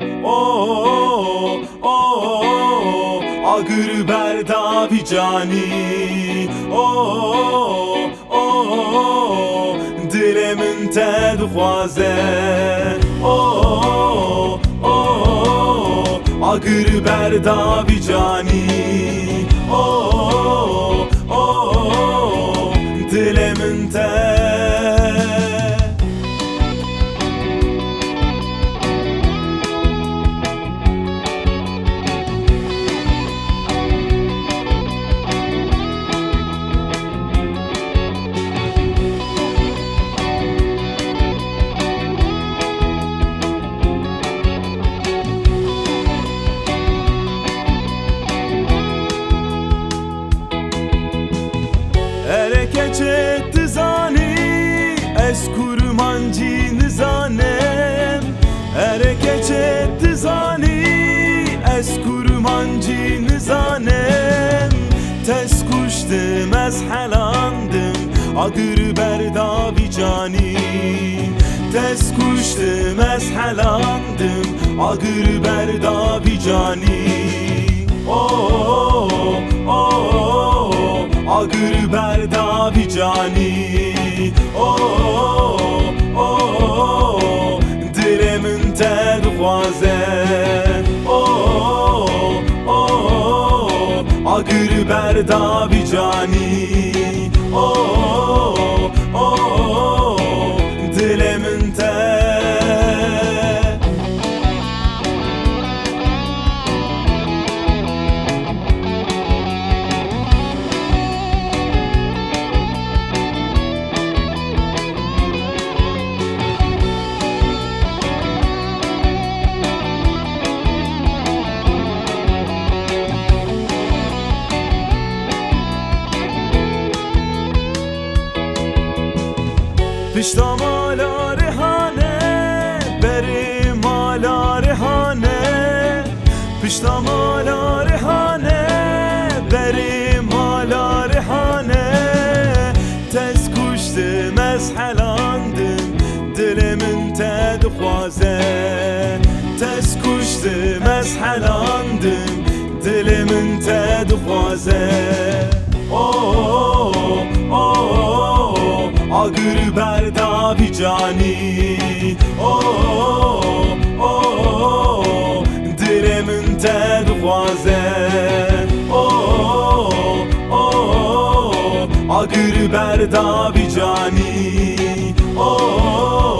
Oh, oh, agur berdavi cani. Oh, oh, dilemin ted khwaze. Oh, oh, agur berdavi cani. Oh, oh, dilemin ted. Erekeçet zani es kurmancı nizanem. Erekeçet zani es kurmancı nizanem. Tez kuştum ez helandım agur berdavi cani. Tez kuştum ez helandım agur berdavi cani. Oh, oh, agur berdavi cani. Oh, oh, dilemin ted khwaze. Oh, oh, agur berdavi cani. Oh, oh, dilemin ted. Pişta mala rehane, beri mala rehane. Pişta mala rehane, beri mala rehane. Tez kuştum ez helandım, dilimin ted khwaze. Tez kuştum ez helandım, dilimin ted khwaze. Oh, oh, agur berdavi cani. Oh, oh, dilemin ted khwaze. Oh, oh, agur berdavi cani. Oh,